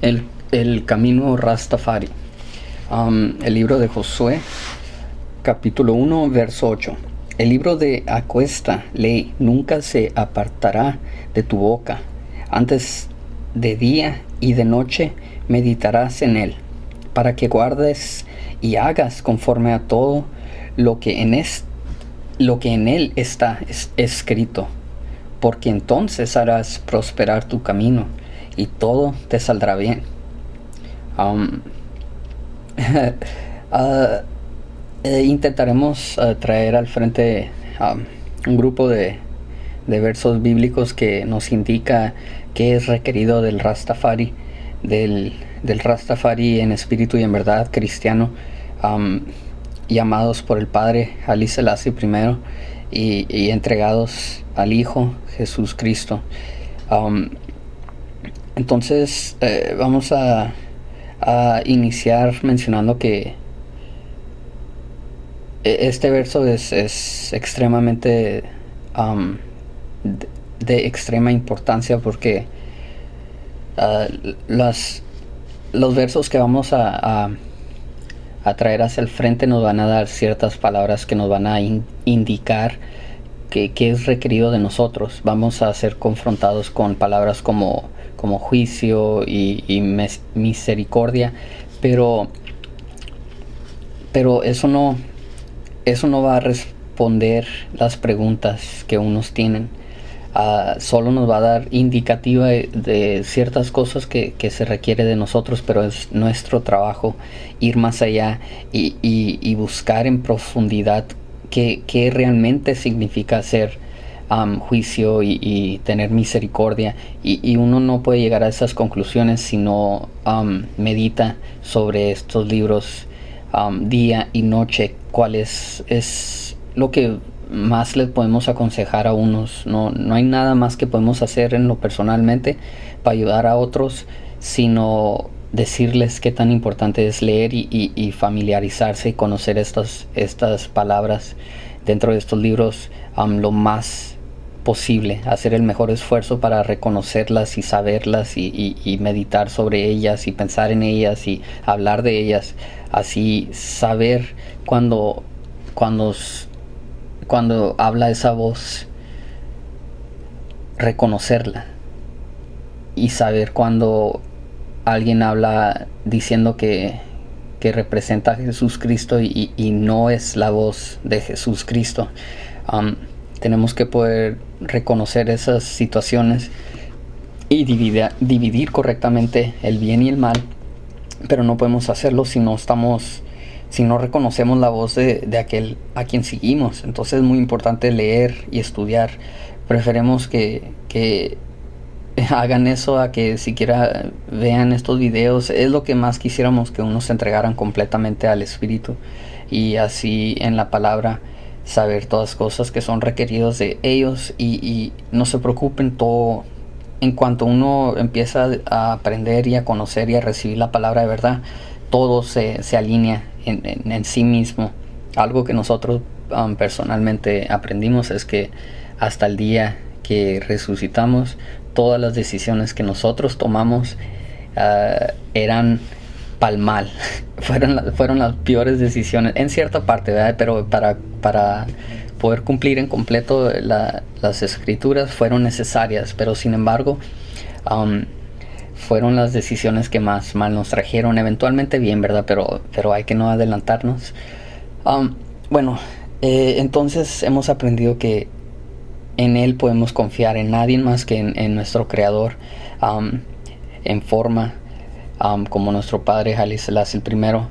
El camino Rastafari. El libro de Josué, capítulo 1, verso 8. El libro de aquesta ley nunca se apartará de tu boca. Antes de día y de noche meditarás en él, para que guardes y hagas conforme a todo lo que en él está escrito, porque entonces harás prosperar tu camino y todo te saldrá bien. Intentaremos traer al frente un grupo de versos bíblicos que nos indica qué es requerido del Rastafari, del Rastafari en espíritu y en verdad cristiano, llamados por el Padre Haile Selassie I y entregados al Hijo Jesús Cristo. Entonces vamos a iniciar mencionando que este verso es extremadamente de extrema importancia, porque los versos que vamos a traer hacia el frente nos van a dar ciertas palabras que nos van a indicar que es requerido de nosotros. Vamos a ser confrontados con palabras como juicio y misericordia, pero eso no va a responder las preguntas que unos tienen. Solo nos va a dar indicativa de ciertas cosas que se requiere de nosotros, pero es nuestro trabajo ir más allá y buscar en profundidad qué realmente significa hacer juicio y tener misericordia, y uno no puede llegar a esas conclusiones si no medita sobre estos libros día y noche. ¿Cuál es lo que más les podemos aconsejar a unos? No hay nada más que podemos hacer en lo personalmente para ayudar a otros, sino decirles qué tan importante es leer y familiarizarse y conocer estas palabras dentro de estos libros lo más posible, hacer el mejor esfuerzo para reconocerlas y saberlas y meditar sobre ellas y pensar en ellas y hablar de ellas, así saber cuando habla esa voz, reconocerla, y saber cuando alguien habla diciendo que representa a Jesús Cristo y no es la voz de Jesús Cristo. Tenemos que poder reconocer esas situaciones y dividir correctamente el bien y el mal, pero no podemos hacerlo si no reconocemos la voz de aquel a quien seguimos. Entonces es muy importante leer y estudiar. Preferemos que hagan eso a que siquiera vean estos videos. Es lo que más quisiéramos, que unos se entregaran completamente al Espíritu y así en la palabra saber todas cosas que son requeridos de ellos, y no se preocupen. Todo, en cuanto uno empieza a aprender y a conocer y a recibir la palabra de verdad, todo se alinea en sí mismo. Algo que nosotros personalmente aprendimos es que hasta el día que resucitamos, todas las decisiones que nosotros tomamos eran pa'l mal. fueron las peores decisiones en cierta parte, ¿verdad? Pero para poder cumplir en completo las escrituras fueron necesarias, pero sin embargo fueron las decisiones que más mal nos trajeron. Eventualmente bien, ¿verdad? Pero hay que no adelantarnos. Entonces hemos aprendido que en Él podemos confiar, en nadie más que en nuestro Creador, en forma como nuestro Padre Haile Selassie I,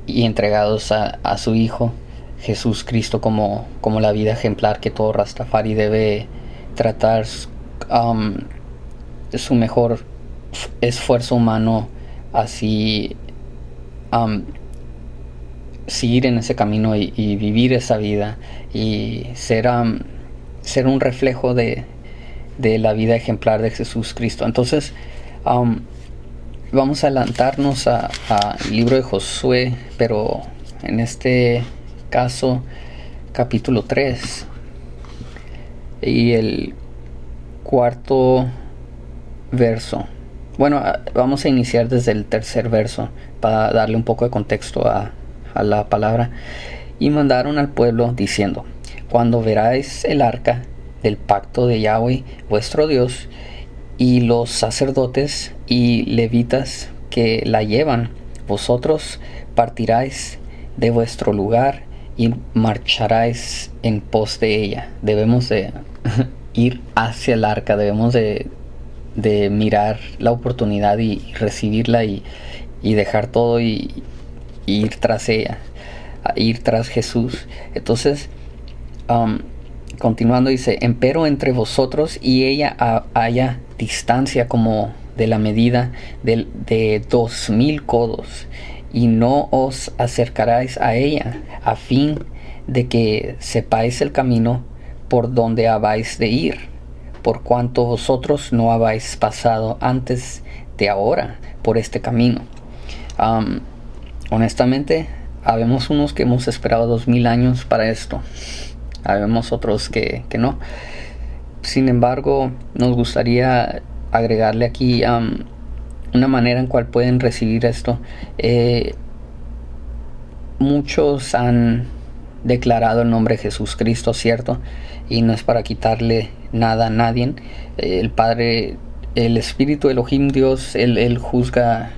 y entregados a su Hijo Jesús Cristo como la vida ejemplar que todo Rastafari debe tratar. Su mejor esfuerzo humano, así seguir en ese camino y vivir esa vida y ser un reflejo de la vida ejemplar de Jesús Cristo. Entonces vamos a adelantarnos al libro de Josué, pero en este caso capítulo 3 y el cuarto verso. Bueno, vamos a iniciar desde el tercer verso para darle un poco de contexto a la palabra. Y mandaron al pueblo diciendo: cuando veráis el arca del pacto de Yahweh vuestro Dios, y los sacerdotes y levitas que la llevan, vosotros partiráis de vuestro lugar y marcharáis en pos de ella. Debemos de ir hacia el arca, debemos de mirar la oportunidad y recibirla y dejar todo y ir tras ella, ir tras Jesús. Entonces, continuando dice: empero entre vosotros y ella haya distancia como de la medida de 2000 codos, y no os acercaráis a ella, a fin de que sepáis el camino por donde habéis de ir, por cuanto vosotros no habéis pasado antes de ahora por este camino. Honestamente, habemos unos que hemos esperado 2000 años para esto, habemos otros que no. Sin embargo, nos gustaría agregarle aquí una manera en cual pueden recibir esto. Muchos han declarado el nombre de Jesús Cristo, ¿cierto? Y no es para quitarle nada a nadie. El Padre, el Espíritu Elohim, Dios, Él juzga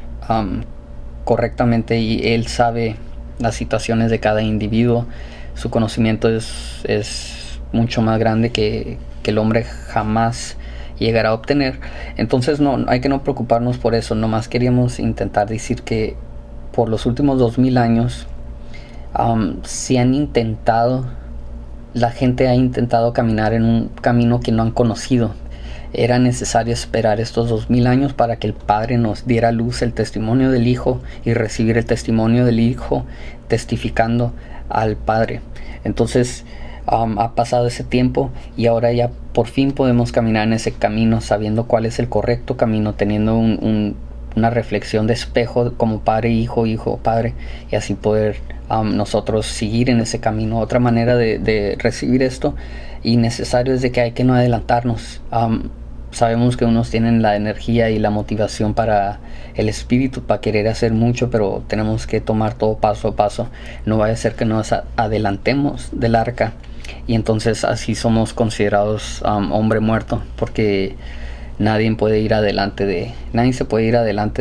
correctamente, y Él sabe las situaciones de cada individuo. Su conocimiento es mucho más grande que el hombre jamás llegará a obtener. Entonces no hay que no preocuparnos por eso. Nomás queríamos intentar decir que por los últimos 2000 años la gente ha intentado caminar en un camino que no han conocido. Era necesario esperar estos 2000 años para que el Padre nos diera a luz el testimonio del Hijo, y recibir el testimonio del Hijo testificando al Padre. Entonces ha pasado ese tiempo, y ahora ya por fin podemos caminar en ese camino, sabiendo cuál es el correcto camino, teniendo una reflexión de espejo como padre, hijo, padre, y así poder nosotros seguir en ese camino. Otra manera de recibir esto y necesario es de que hay que no adelantarnos. Sabemos que unos tienen la energía y la motivación para el espíritu para querer hacer mucho, pero tenemos que tomar todo paso a paso. No vaya a ser que nos adelantemos del arca, y entonces así somos considerados hombre muerto, porque nadie se puede ir adelante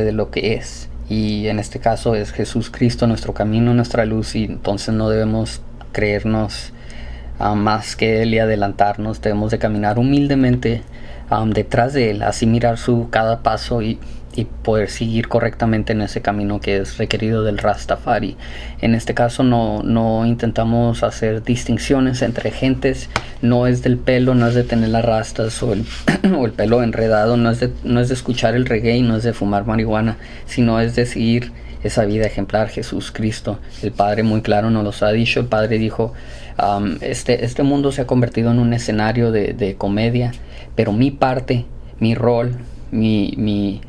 de lo que es, y en este caso es Jesús Cristo, nuestro camino, nuestra luz, y entonces no debemos creernos más que Él y adelantarnos. Debemos de caminar humildemente detrás de Él, así mirar su cada paso y poder seguir correctamente en ese camino que es requerido del Rastafari. En este caso no intentamos hacer distinciones entre gentes. No es del pelo, no es de tener las rastas o el pelo enredado, no es de escuchar el reggae, no es de fumar marihuana, sino es de seguir esa vida ejemplar, Jesús Cristo. El Padre muy claro nos los ha dicho. El Padre dijo: este mundo se ha convertido en un escenario de comedia, pero mi parte, mi rol, mi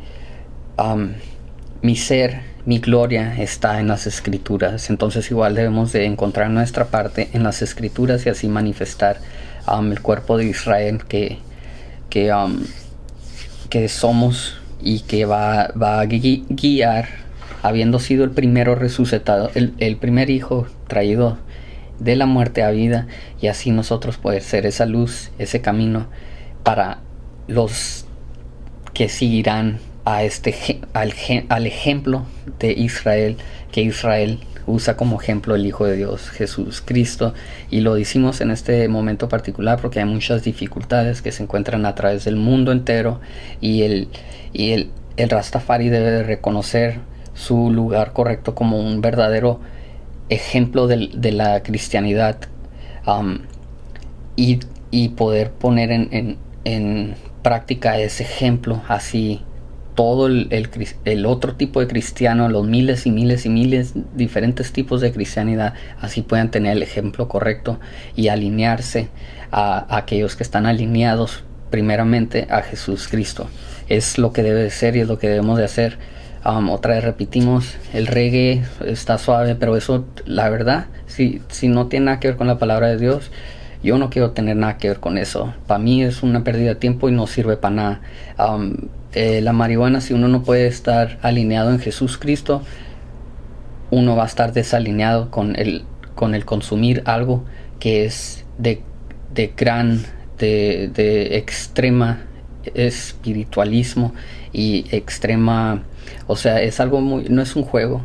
ser, mi gloria está en las Escrituras. Entonces igual debemos de encontrar nuestra parte en las Escrituras, y así manifestar el cuerpo de Israel que somos, y que va a guiar, habiendo sido el primero resucitado, el primer hijo traído de la muerte a vida, y así nosotros poder ser esa luz, ese camino para los que seguirán al ejemplo de Israel, que Israel usa como ejemplo el Hijo de Dios, Jesús Cristo. Y lo decimos en este momento particular porque hay muchas dificultades que se encuentran a través del mundo entero, y el Rastafari debe de reconocer su lugar correcto como un verdadero ejemplo de la cristianidad, y poder poner en práctica ese ejemplo. Así todo el otro tipo de cristiano, los miles y miles y miles diferentes tipos de cristianidad, así puedan tener el ejemplo correcto y alinearse a aquellos que están alineados primeramente a Jesús Cristo. Es lo que debe de ser y es lo que debemos de hacer. Otra vez repetimos, el reggae está suave, pero eso, la verdad, si no tiene nada que ver con la palabra de Dios, yo no quiero tener nada que ver con eso. Para mí es una pérdida de tiempo y no sirve para nada. La marihuana, si uno no puede estar alineado en Jesús Cristo, uno va a estar desalineado con el consumir algo que es de extrema espiritualismo y extrema, o sea, es algo no es un juego.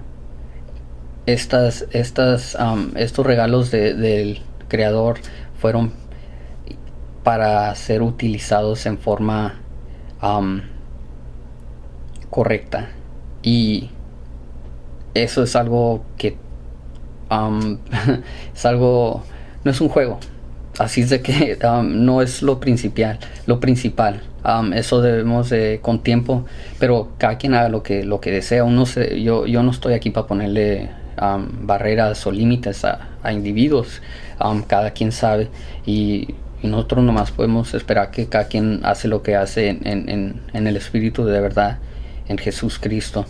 Estos regalos del Creador fueron para ser utilizados en forma correcta, y eso es algo que es algo, no es un juego. Así es de que no es lo principal. Eso debemos de, con tiempo, pero cada quien haga lo que desea. Yo no estoy aquí para ponerle barreras o límites a individuos. Cada quien sabe, y nosotros nomás podemos esperar que cada quien hace lo que hace en el Espíritu de verdad, en Jesús Cristo,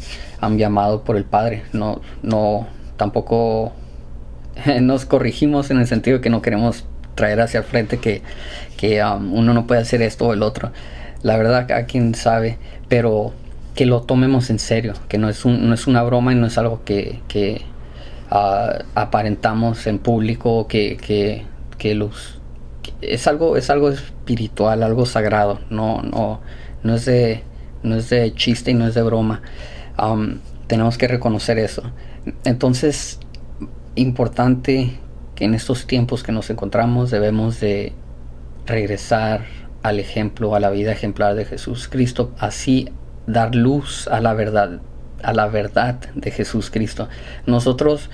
llamado por el Padre. No tampoco nos corrigimos en el sentido de que no queremos traer hacia el frente que uno no puede hacer esto o el otro. La verdad, cada quien sabe, pero que lo tomemos en serio, que no es una broma y no es algo que aparentamos en público, es algo espiritual, algo sagrado. No es de chiste y no es de broma. Tenemos que reconocer eso. Entonces, importante que en estos tiempos que nos encontramos debemos de regresar al ejemplo, a la vida ejemplar de Jesús Cristo, así dar luz a la verdad de Jesús Cristo. Nosotros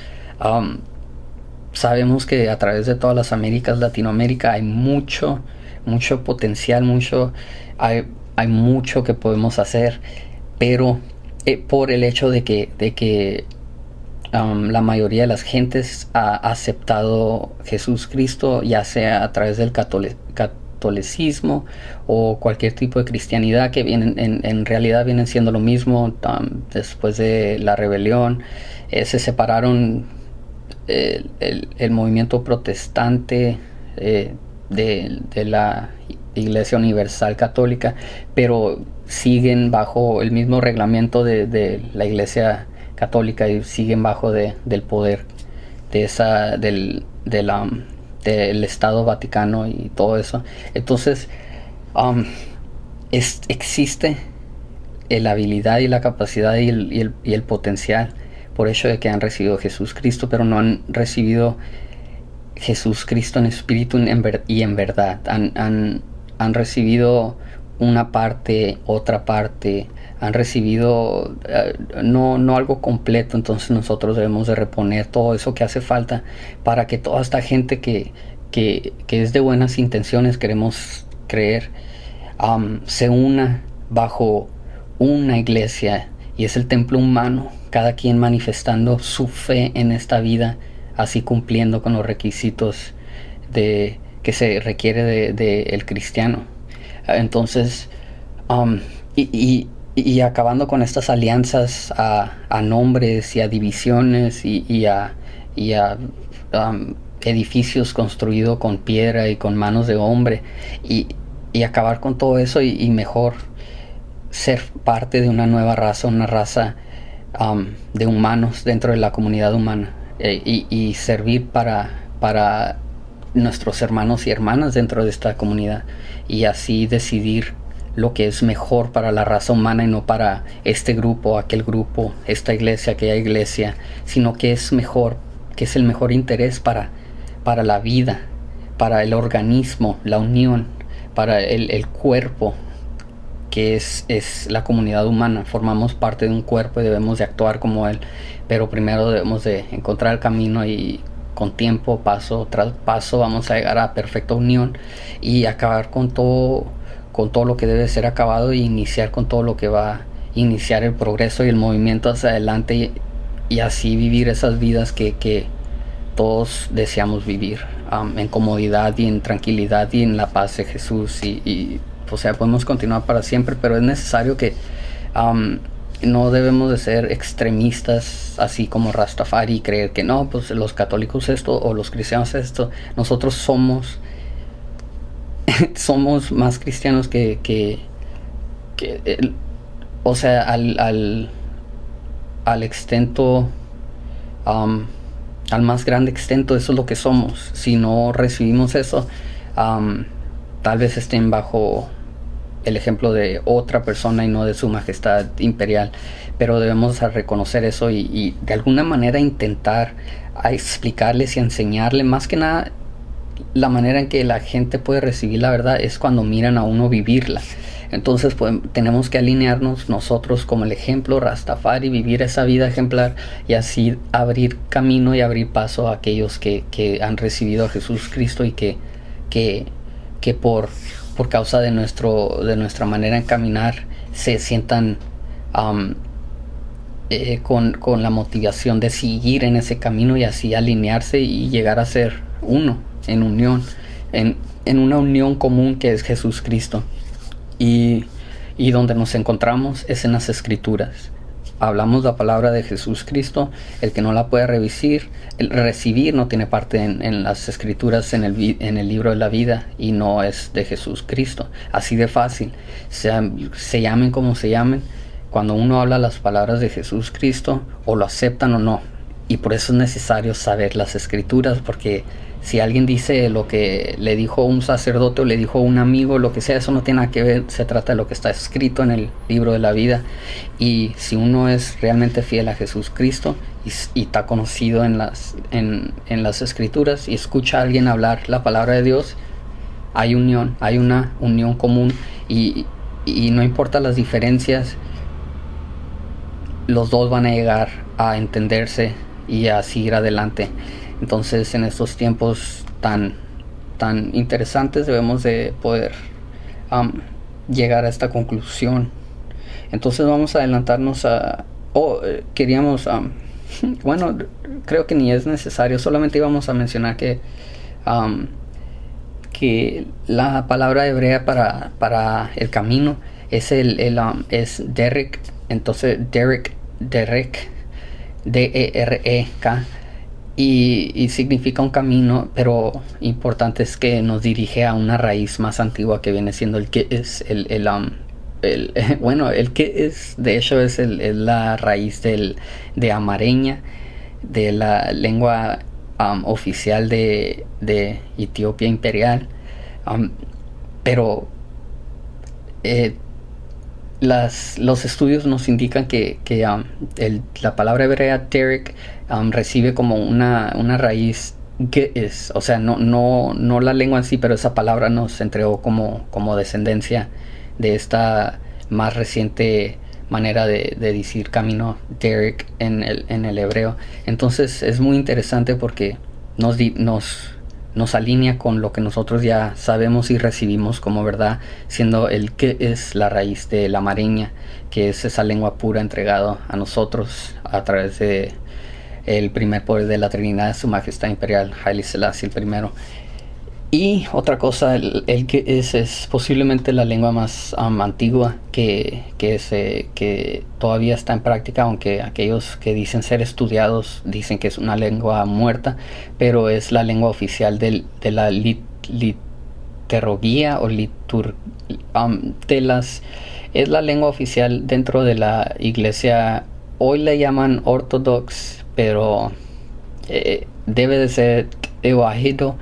sabemos que a través de todas las Américas, Latinoamérica, hay mucho potencial, hay mucho que podemos hacer, pero por el hecho de que la mayoría de las gentes ha aceptado Jesús Cristo, ya sea a través del catolicismo o cualquier tipo de cristianidad, que en realidad vienen siendo lo mismo. Después de la rebelión se separaron el movimiento protestante de la Iglesia Universal Católica, pero siguen bajo el mismo reglamento de la Iglesia Católica, y siguen bajo del poder del Estado Vaticano y todo eso. Entonces existe la habilidad y la capacidad y el potencial, por hecho de que han recibido Jesús Cristo, pero no han recibido Jesús Cristo en espíritu y en verdad. Han recibido una parte, otra parte, han recibido no algo completo. Entonces nosotros debemos de reponer todo eso que hace falta para que toda esta gente que es de buenas intenciones, queremos creer, se una bajo una iglesia, y es el templo humano, cada quien manifestando su fe en esta vida, así cumpliendo con los requisitos que se requiere de el cristiano. Entonces y acabando con estas alianzas a nombres y a divisiones y a edificios construidos con piedra y con manos de hombre, y acabar con todo eso, y mejor ser parte de una nueva raza, una raza de humanos dentro de la comunidad humana, y servir para nuestros hermanos y hermanas dentro de esta comunidad, y así decidir lo que es mejor para la raza humana, y no para este grupo, aquel grupo, esta iglesia, aquella iglesia, sino que es mejor, que es el mejor interés para la vida, para el organismo, la unión, para el cuerpo, que es la comunidad humana. Formamos parte de un cuerpo y debemos de actuar como él, pero primero debemos de encontrar el camino, y con tiempo, paso tras paso, vamos a llegar a perfecta unión y acabar con todo lo que debe ser acabado, e iniciar con todo lo que va a iniciar el progreso y el movimiento hacia adelante, y así vivir esas vidas que todos deseamos vivir, en comodidad y en tranquilidad y en la paz de Jesús, y o sea, podemos continuar para siempre, pero es necesario que no debemos de ser extremistas, así como Rastafari, y creer que no, pues los católicos esto o los cristianos esto. Nosotros somos somos más cristianos o sea, al extento, um, al más grande extento, eso es lo que somos. Si no recibimos eso, tal vez estén bajo el ejemplo de otra persona y no de su majestad imperial, pero debemos reconocer eso y de alguna manera intentar a explicarles y enseñarle. Más que nada, la manera en que la gente puede recibir la verdad es cuando miran a uno vivirla. Entonces pues, tenemos que alinearnos nosotros como el ejemplo Rastafari, vivir esa vida ejemplar y así abrir camino y abrir paso a aquellos que han recibido a Jesús Cristo y que por causa de nuestra manera de caminar se sientan con la motivación de seguir en ese camino y así alinearse y llegar a ser uno en unión, en una unión común que es Jesús Cristo. Y donde nos encontramos es en las Escrituras. Hablamos la palabra de Jesús Cristo. El que no la puede recibir no tiene parte en las Escrituras, en el libro de la vida, y no es de Jesús Cristo. Así de fácil. Se llamen como se llamen, cuando uno habla las palabras de Jesús Cristo, o lo aceptan o no. Y por eso es necesario saber las Escrituras, porque si alguien dice lo que le dijo un sacerdote o le dijo un amigo, lo que sea, eso no tiene nada que ver. Se trata de lo que está escrito en el libro de la vida. Y si uno es realmente fiel a Jesús Cristo y está conocido en las Escrituras y escucha a alguien hablar la palabra de Dios, hay unión, hay una unión común y no importa las diferencias, los dos van a llegar a entenderse y a seguir adelante. Entonces, en estos tiempos tan interesantes debemos de poder llegar a esta conclusión. Entonces vamos a adelantarnos queríamos, bueno, creo que ni es necesario, solamente íbamos a mencionar que la palabra hebrea para el camino es es Derek. Entonces Derek, D-E-R-E-K, y significa un camino, pero importante es que nos dirige a una raíz más antigua que viene siendo el que es bueno, el que es, de hecho, es la raíz de amareña, de la lengua oficial de Etiopía imperial, pero los estudios nos indican que la palabra hebrea Derek recibe como una raíz que es, o sea, no la lengua en sí, pero esa palabra nos entregó como descendencia de esta más reciente manera de decir camino, Derek, en el hebreo. Entonces es muy interesante porque nos alinea con lo que nosotros ya sabemos y recibimos como verdad, siendo el que es la raíz de la amareña, que es esa lengua pura entregada a nosotros a través de el primer poder de la Trinidad, Su Majestad Imperial Haile Selassie I. Y otra cosa, el que es posiblemente la lengua más antigua que todavía está en práctica, aunque aquellos que dicen ser estudiados dicen que es una lengua muerta, pero es la lengua oficial de la liturgia o es la lengua oficial dentro de la iglesia. Hoy le llaman ortodox, pero debe de ser Tewahedo.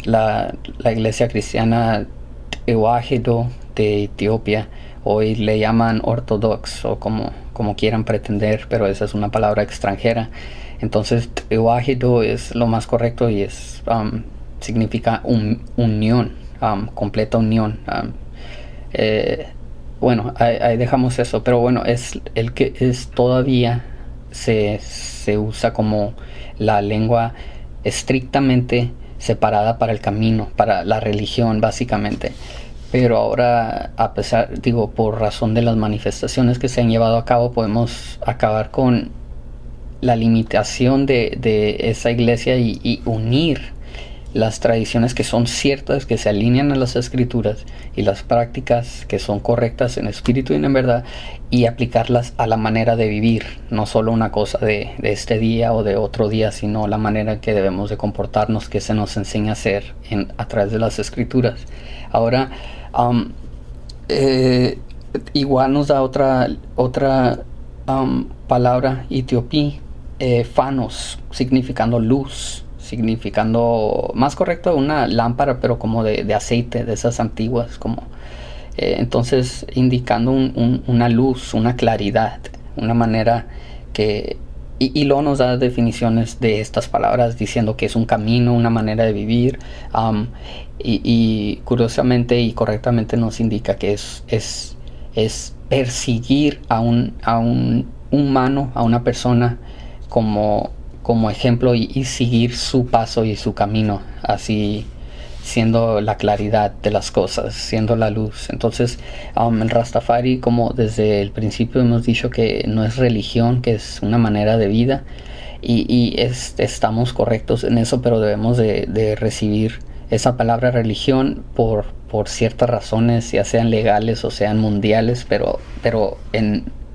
La iglesia cristiana Tewahedo de Etiopía, hoy le llaman ortodox o como quieran pretender, pero esa es una palabra extranjera. Entonces Tewahedo es lo más correcto y significa unión, completa unión. Bueno, ahí dejamos eso, pero bueno, es el que es todavía se usa como la lengua estrictamente separada para el camino, para la religión básicamente. Pero ahora, por razón de las manifestaciones que se han llevado a cabo, podemos acabar con la limitación de esa iglesia y unir las tradiciones que son ciertas, que se alinean a las escrituras, y las prácticas que son correctas en espíritu y en verdad, y aplicarlas a la manera de vivir, no solo una cosa de este día o de otro día, sino la manera en que debemos de comportarnos, que se nos enseña a hacer a través de las escrituras. Ahora, igual nos da otra palabra etiopí, fanos, significando luz, significando, más correcto, una lámpara, pero como de aceite, de esas antiguas, como entonces indicando una luz, una claridad, una manera que... Y luego nos da definiciones de estas palabras, diciendo que es un camino, una manera de vivir, y curiosamente y correctamente nos indica que es perseguir a un humano, a una persona como ejemplo, y seguir su paso y su camino, así siendo la claridad de las cosas, siendo la luz. Entonces el Rastafari, como desde el principio hemos dicho, que no es religión, que es una manera de vida, y estamos correctos en eso, pero debemos de recibir esa palabra religión por ciertas razones, ya sean legales o sean mundiales, pero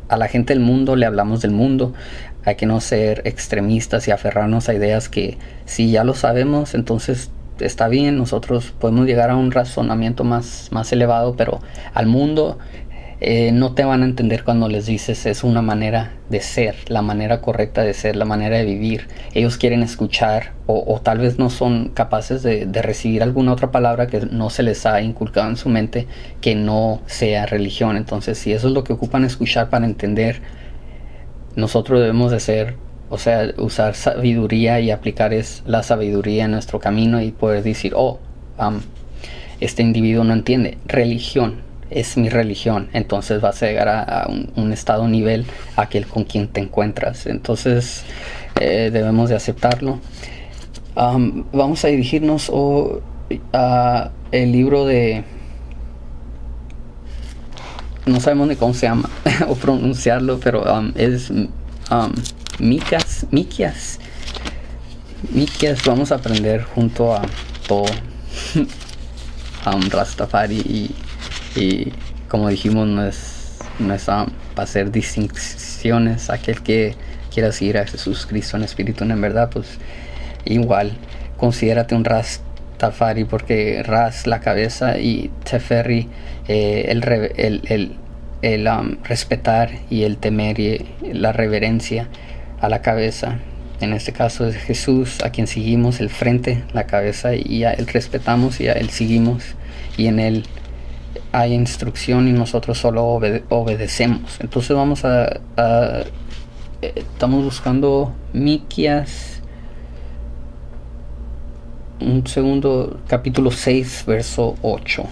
a la gente del mundo le hablamos del mundo. Hay que no ser extremistas y aferrarnos a ideas que, si ya lo sabemos, entonces está bien, nosotros podemos llegar a un razonamiento más elevado, pero al mundo no te van a entender cuando les dices es una manera de ser, la manera correcta de ser, la manera de vivir. Ellos quieren escuchar, o tal vez no son capaces de recibir alguna otra palabra que no se les ha inculcado en su mente, que no sea religión. Entonces, si eso es lo que ocupan escuchar para entender, nosotros debemos de ser, o sea, usar sabiduría y aplicar la sabiduría en nuestro camino, y poder decir, este individuo no entiende, religión es mi religión, entonces vas a llegar a un estado, nivel, aquel con quien te encuentras. Entonces debemos de aceptarlo. Vamos a dirigirnos a el libro de, no sabemos ni cómo se llama o pronunciarlo, pero es Miqueas. Vamos a aprender junto a todo Rastafari, y como dijimos, no es para hacer distinciones. Aquel que quiera seguir a Jesús Cristo en espíritu y en verdad, pues igual considérate un Rastafari, porque Ras, la cabeza, y Teferi, el respetar, y el temer y la reverencia a la cabeza. En este caso es Jesús, a quien seguimos, el frente, la cabeza, y a él respetamos y a él seguimos, y en él hay instrucción y nosotros solo obedecemos. Entonces vamos estamos buscando Miqueas, un segundo, capítulo 6, verso 8,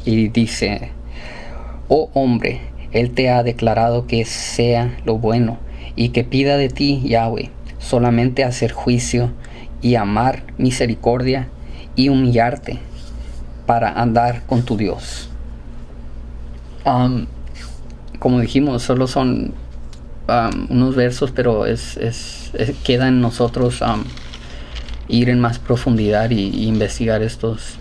y dice: oh hombre, él te ha declarado que sea lo bueno, y que pida de ti, Yahweh, solamente hacer juicio, y amar misericordia, y humillarte para andar con tu Dios. Como dijimos, solo son unos versos, pero queda en nosotros ir en más profundidad y investigar estas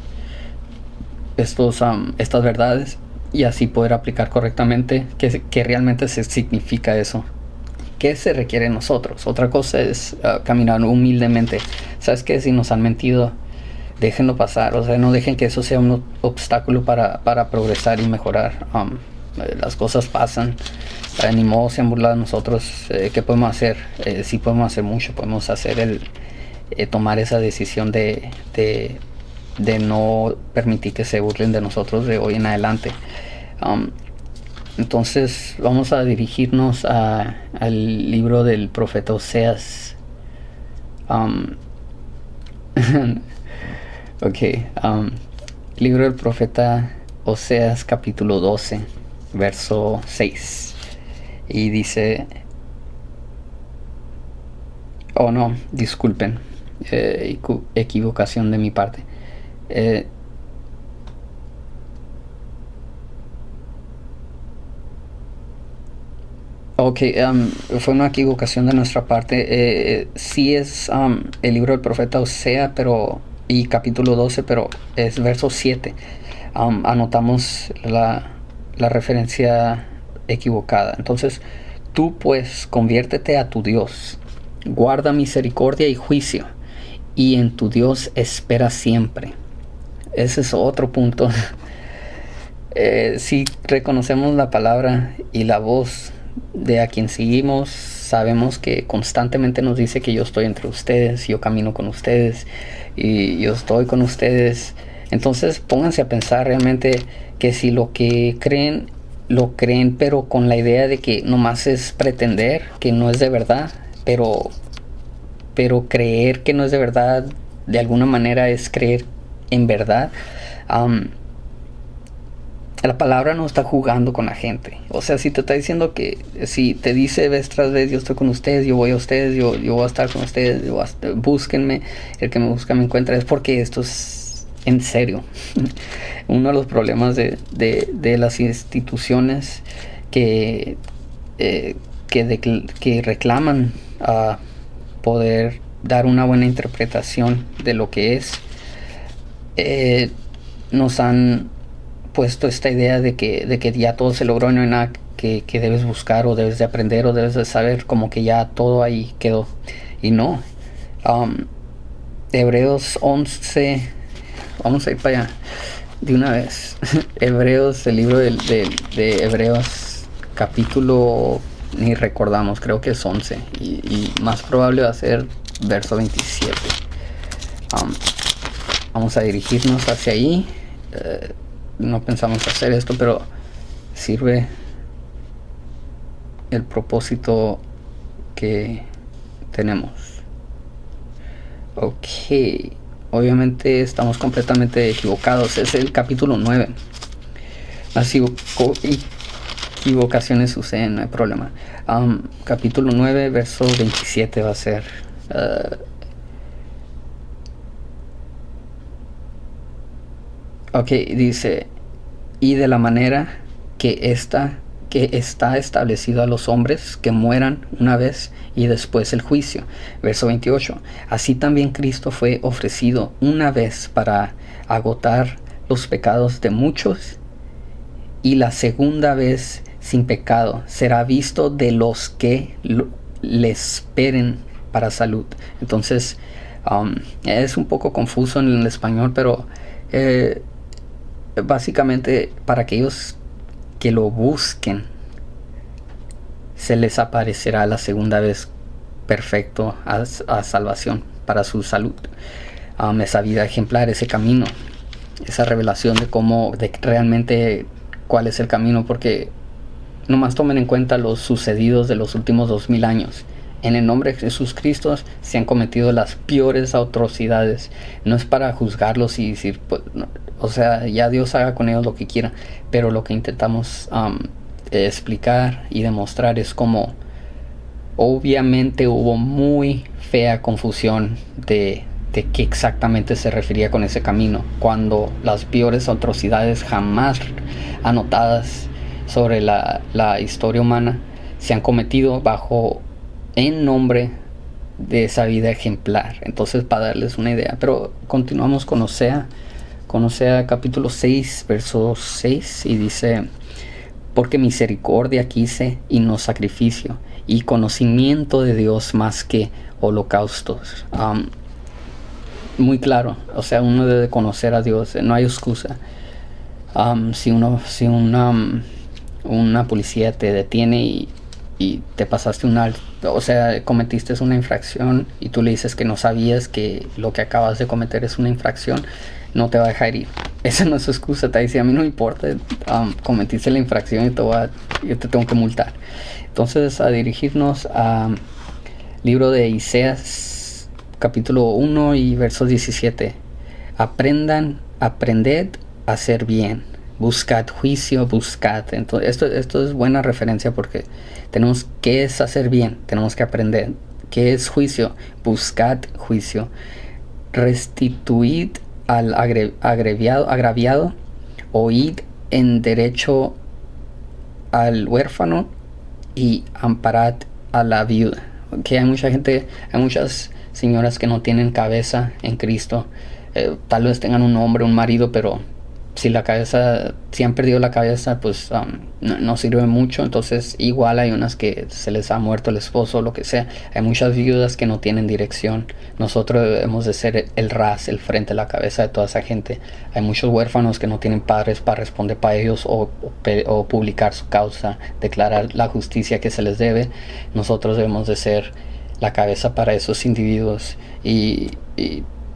verdades, y así poder aplicar correctamente qué realmente significa eso, qué se requiere de nosotros. Otra cosa es caminar humildemente. ¿Sabes qué? Si nos han mentido, déjenlo pasar, o sea, no dejen que eso sea un obstáculo para progresar y mejorar. Las cosas pasan, ni modo se han burlado de nosotros. ¿Qué podemos hacer? Sí podemos hacer mucho. Podemos hacer tomar esa decisión de no permitir que se burlen de nosotros de hoy en adelante. Entonces vamos a dirigirnos al libro del profeta Oseas. Libro del profeta Oseas, capítulo 12, verso 6, y dice, disculpen, equivocación de mi parte. Ok, fue una equivocación de nuestra parte. Sí es el libro del profeta Osea, y capítulo 12, pero es verso 7. Anotamos la referencia equivocada. Entonces, tú pues conviértete a tu Dios, guarda misericordia y juicio, y en tu Dios espera siempre. Ese es otro punto. Si reconocemos la palabra y la voz de a quien seguimos, sabemos que constantemente nos dice que yo estoy entre ustedes, yo camino con ustedes y yo estoy con ustedes. Entonces pónganse a pensar realmente que si lo que creen, lo creen, pero con la idea de que nomás es pretender, que no es de verdad, pero creer que no es de verdad de alguna manera es creer en verdad. La palabra no está jugando con la gente. O sea, si te está diciendo que, si te dice vez tras vez, yo estoy con ustedes, yo voy a ustedes, yo voy a estar con ustedes, búsquenme, el que me busca me encuentra, es porque esto es en serio. Uno de los problemas de las instituciones que reclaman a poder dar una buena interpretación de lo que es, nos han puesto esta idea de que ya todo se logró y no hay nada que debes buscar o debes de aprender o debes de saber, como que ya todo ahí quedó. Y no. Hebreos 11, vamos a ir para allá de una vez. Hebreos, el libro de Hebreos, capítulo, ni recordamos, creo que es 11 y más probable va a ser verso 27. Vamos a dirigirnos hacia ahí. No pensamos hacer esto, pero sirve el propósito que tenemos. Ok, obviamente estamos completamente equivocados. Es el capítulo 9. Las equivocaciones suceden, no hay problema. Capítulo 9, verso 27 va a ser. Ok, dice, y de la manera que está establecido a los hombres que mueran una vez y después el juicio. Verso 28. Así también Cristo fue ofrecido una vez para agotar los pecados de muchos, y la segunda vez sin pecado será visto de los que le esperen para salud. Entonces, es un poco confuso en el español, pero básicamente para aquellos que lo busquen se les aparecerá la segunda vez perfecto a salvación para su salud. Esa vida ejemplar, ese camino, esa revelación de realmente cuál es el camino, porque nomás tomen en cuenta los sucedidos de los últimos 2000 años. En el nombre de Jesús Cristo se han cometido las peores atrocidades. No es para juzgarlos y decir, pues, no, o sea, ya Dios haga con ellos lo que quiera, pero lo que intentamos explicar y demostrar es como obviamente hubo muy fea confusión de qué exactamente se refería con ese camino, cuando las peores atrocidades jamás anotadas sobre la historia humana se han cometido en nombre de esa vida ejemplar. Entonces, para darles una idea, pero continuamos con Osea capítulo 6, verso 6, y dice, porque misericordia quise y no sacrificio, y conocimiento de Dios más que holocaustos. Muy claro, o sea, uno debe conocer a Dios, no hay excusa. Si una policía te detiene y te pasaste o sea, cometiste una infracción y tú le dices que no sabías que lo que acabas de cometer es una infracción, no te va a dejar ir. Esa no es su excusa. Te dice, a mí no me importa, cometiste la infracción y yo te tengo que multar. Entonces, a dirigirnos al libro de Isaías capítulo 1 y verso 17. Aprended a hacer bien, buscad juicio, buscad. Entonces, esto es buena referencia, porque tenemos que es hacer bien, tenemos que aprender. ¿Qué es juicio? Buscad juicio. Restituid al agraviado, oíd en derecho al huérfano, y amparad a la viuda. Que hay mucha gente, hay muchas señoras que no tienen cabeza en Cristo. Tal vez tengan un hombre, un marido, pero si han perdido la cabeza, pues no sirve mucho. Entonces igual hay unas que se les ha muerto el esposo o lo que sea. Hay muchas viudas que no tienen dirección. Nosotros debemos de ser el ras, el frente, la cabeza de toda esa gente. Hay muchos huérfanos que no tienen padres para responder para ellos o publicar su causa, declarar la justicia que se les debe. Nosotros debemos de ser la cabeza para esos individuos, y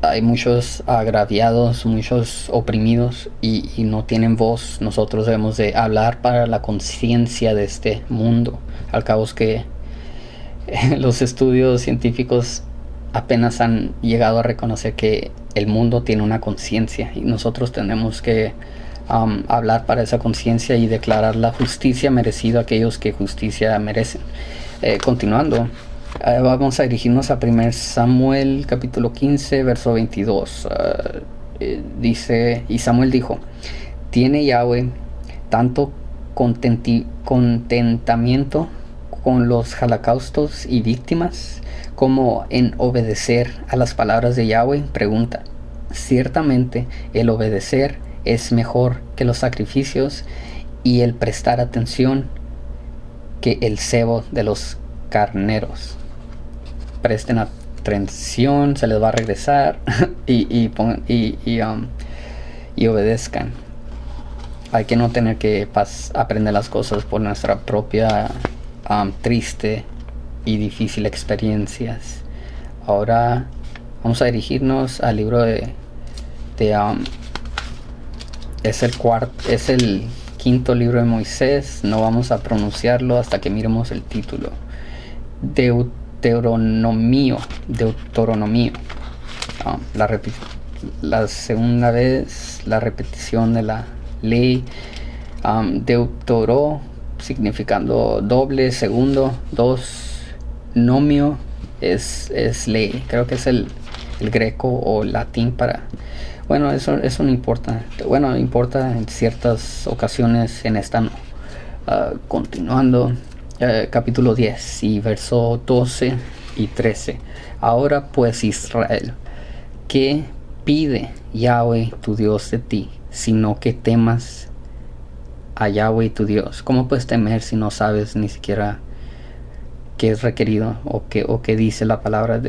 hay muchos agraviados, muchos oprimidos y no tienen voz. Nosotros debemos de hablar para la conciencia de este mundo. Al cabo es que los estudios científicos apenas han llegado a reconocer que el mundo tiene una conciencia, y nosotros tenemos que hablar para esa conciencia y declarar la justicia merecida a aquellos que justicia merecen. Continuando, vamos a dirigirnos a 1 Samuel capítulo 15 verso 22. Dice: y Samuel dijo: ¿tiene Yahweh tanto contentamiento con los holocaustos y víctimas como en obedecer a las palabras de Yahweh? Pregunta. Ciertamente el obedecer es mejor que los sacrificios, y el prestar atención que el cebo de los carneros. Presten atención, se les va a regresar y obedezcan. Hay que no tener que aprender las cosas por nuestra propia triste y difícil experiencias. Ahora vamos a dirigirnos al libro es el quinto libro de Moisés. No vamos a pronunciarlo hasta que miremos el título. Deuteronomio. La segunda vez la repetición de la ley. Deutero significando doble, segundo. Dos, nomio es ley. Creo que es el greco o latín para... Bueno, eso no importa. Bueno, importa en ciertas ocasiones, en esta no. Continuando, capítulo 10 y verso 12 y 13. Ahora pues, Israel, ¿qué pide Yahweh tu Dios de ti, sino que temas a Yahweh tu Dios? ¿Cómo puedes temer si no sabes ni siquiera qué es requerido o qué dice la palabra?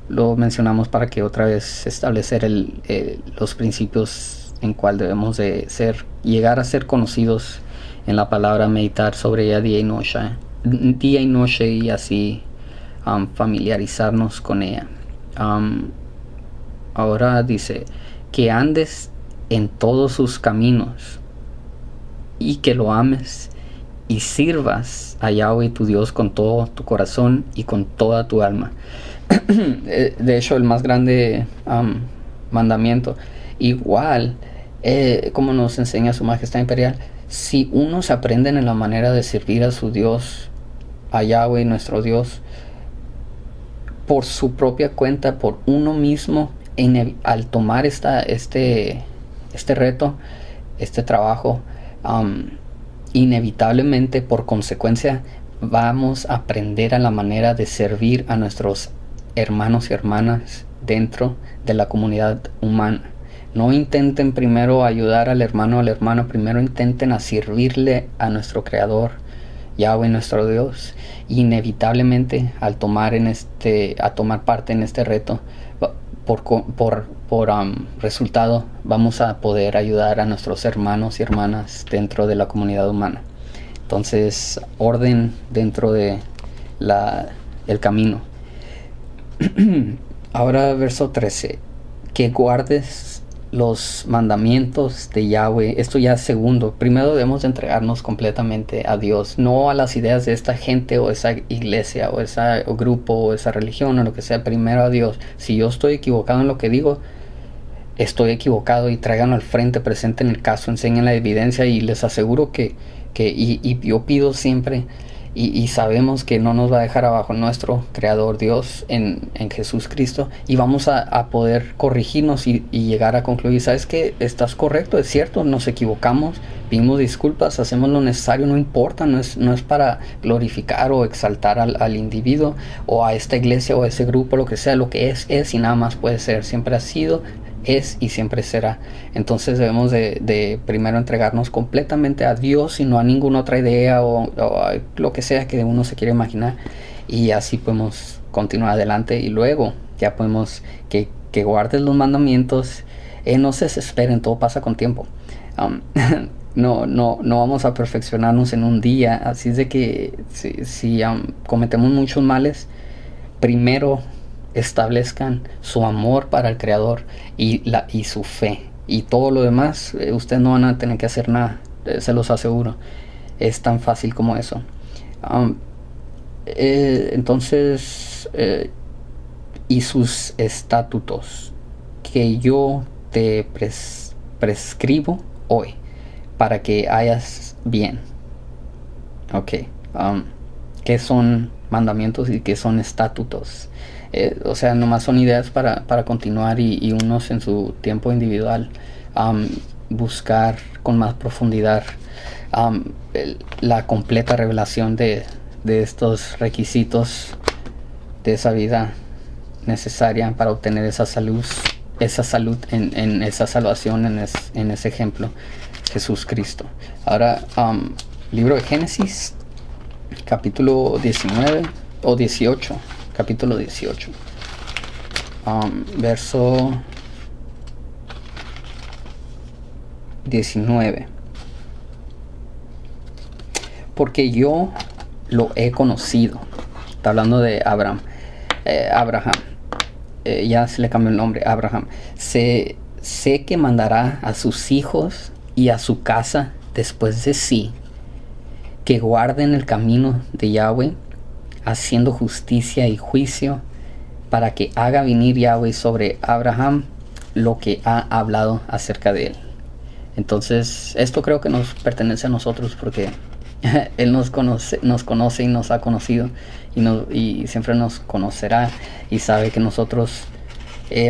Lo mencionamos para que otra vez establecer los principios en cual debemos de llegar a ser conocidos en la palabra, meditar sobre ella día y noche y así familiarizarnos con ella. Ahora dice: que andes en todos sus caminos y que lo ames y sirvas a Yahweh tu Dios con todo tu corazón y con toda tu alma. De hecho, el más grande mandamiento. Igual, como nos enseña Su Majestad Imperial, si uno se aprende en la manera de servir a su Dios, a Yahweh nuestro Dios, por su propia cuenta, por uno mismo, al tomar este reto, este trabajo, inevitablemente, por consecuencia, vamos a aprender a la manera de servir a nuestros hermanos y hermanas dentro de la comunidad humana. No intenten primero ayudar al hermano o a la hermana, primero intenten a servirle a nuestro Creador, Yahweh nuestro Dios. Inevitablemente, al tomar parte en este reto, por resultado, vamos a poder ayudar a nuestros hermanos y hermanas dentro de la comunidad humana. Entonces, orden dentro de el camino. Ahora verso 13: que guardes los mandamientos de Yahweh. Esto ya es segundo. Primero debemos de entregarnos completamente a Dios, no a las ideas de esta gente o esa iglesia o ese grupo o esa religión o lo que sea. Primero a Dios. Si yo estoy equivocado en lo que digo, estoy equivocado, y tráiganlo al frente, presenten el caso, enseñen la evidencia, y les aseguro que yo pido siempre, y sabemos que no nos va a dejar abajo nuestro Creador Dios en Jesús Cristo, y vamos a poder corregirnos y llegar a concluir, ¿sabes qué? Estás correcto, es cierto, nos equivocamos, pedimos disculpas, hacemos lo necesario, no importa, no es para glorificar o exaltar al individuo o a esta iglesia o a ese grupo, lo que sea, lo que es y nada más puede ser, siempre ha sido, es y siempre será. Entonces debemos de primero entregarnos completamente a Dios y no a ninguna otra idea o a lo que sea que uno se quiera imaginar, y así podemos continuar adelante, y luego ya podemos que guardes los mandamientos. No se desesperen, todo pasa con tiempo. No vamos a perfeccionarnos en un día, así es de que si cometemos muchos males, primero establezcan su amor para el Creador y su fe, y todo lo demás ustedes no van a tener que hacer nada, se los aseguro, es tan fácil como eso. Entonces y sus estatutos que yo te prescribo hoy para que hayas bien. Ok. ¿Qué son mandamientos y qué son estatutos? O sea, nomás son ideas para continuar y unos en su tiempo individual buscar con más profundidad la completa revelación de estos requisitos de esa vida necesaria para obtener esa salud en esa salvación, en ese ejemplo, Jesús Cristo. Ahora, libro de Génesis, capítulo 19 o 18, capítulo 18, verso 19. Porque yo lo he conocido. Está hablando de Abraham. Ya se le cambió el nombre, Abraham. Sé que mandará a sus hijos y a su casa después de sí, que guarden el camino de Yahweh, haciendo justicia y juicio, para que haga venir Yahweh sobre Abraham lo que ha hablado acerca de él. Entonces, esto creo que nos pertenece a nosotros, porque Él nos conoce y nos ha conocido, y siempre nos conocerá, y sabe que nosotros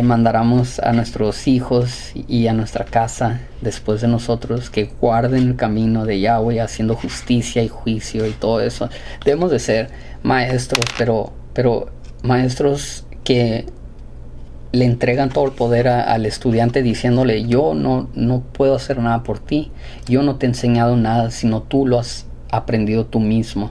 mandaremos a nuestros hijos y a nuestra casa después de nosotros que guarden el camino de Yahweh, haciendo justicia y juicio y todo eso. Debemos de ser maestros, pero maestros que le entregan todo el poder al estudiante, diciéndole: yo no puedo hacer nada por ti, yo no te he enseñado nada, sino tú lo has aprendido tú mismo.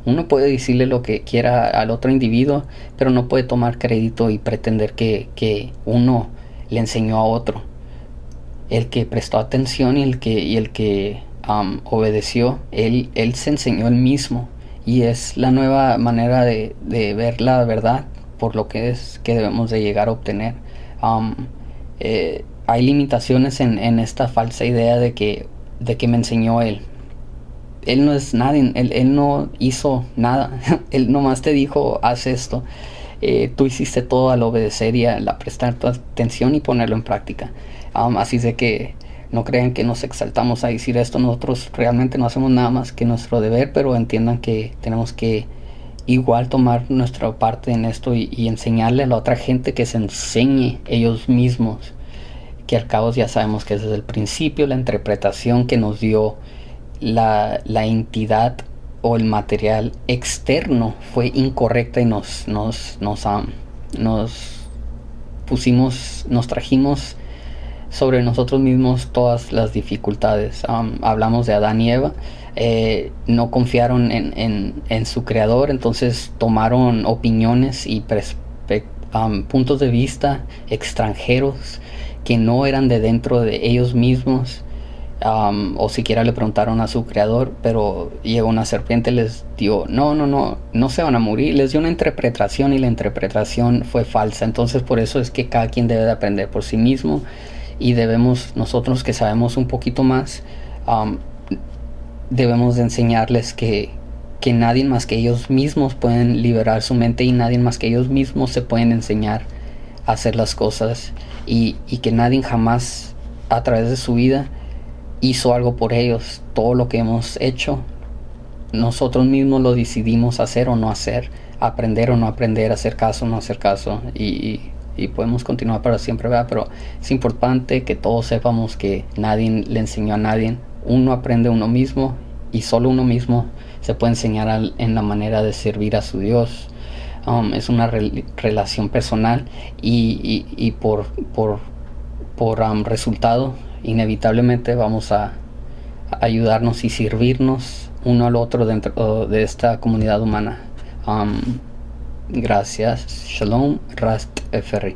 Uno puede decirle lo que quiera al otro individuo, pero no puede tomar crédito y pretender que uno le enseñó a otro. El que prestó atención y el que obedeció, él se enseñó él mismo, y es la nueva manera de ver la verdad por lo que es que debemos de llegar a obtener. Hay limitaciones en esta falsa idea de que me enseñó él. Él no es nadie, él no hizo nada. Él nomás te dijo: haz esto. Tú hiciste todo al obedecer y al prestar tu atención y ponerlo en práctica. Así de que no crean que nos exaltamos a decir esto. Nosotros realmente no hacemos nada más que nuestro deber, pero entiendan que tenemos que igual tomar nuestra parte en esto y enseñarle a la otra gente, que se enseñe ellos mismos, que al cabo ya sabemos que desde el principio la interpretación que nos dio la entidad o el material externo fue incorrecta, y nos trajimos sobre nosotros mismos todas las dificultades. Hablamos de Adán y Eva. No confiaron en su creador, entonces tomaron opiniones y puntos de vista extranjeros que no eran de dentro de ellos mismos. O siquiera le preguntaron a su creador, pero llegó una serpiente y les dio: no se van a morir. Les dio una interpretación, y la interpretación fue falsa. Entonces por eso es que cada quien debe de aprender por sí mismo, y debemos, nosotros que sabemos un poquito más, debemos de enseñarles que nadie más que ellos mismos pueden liberar su mente, y nadie más que ellos mismos se pueden enseñar a hacer las cosas, y que nadie jamás a través de su vida hizo algo por ellos. Todo lo que hemos hecho nosotros mismos lo decidimos hacer o no hacer, aprender o no aprender, hacer caso o no hacer caso, y podemos continuar para siempre, ¿verdad? Pero es importante que todos sepamos que nadie le enseñó a nadie. Uno aprende uno mismo, y solo uno mismo se puede enseñar en la manera de servir a su Dios. Es una relación personal, y por resultado inevitablemente vamos a ayudarnos y servirnos uno al otro dentro de esta comunidad humana. Gracias. Shalom Rast Eferi.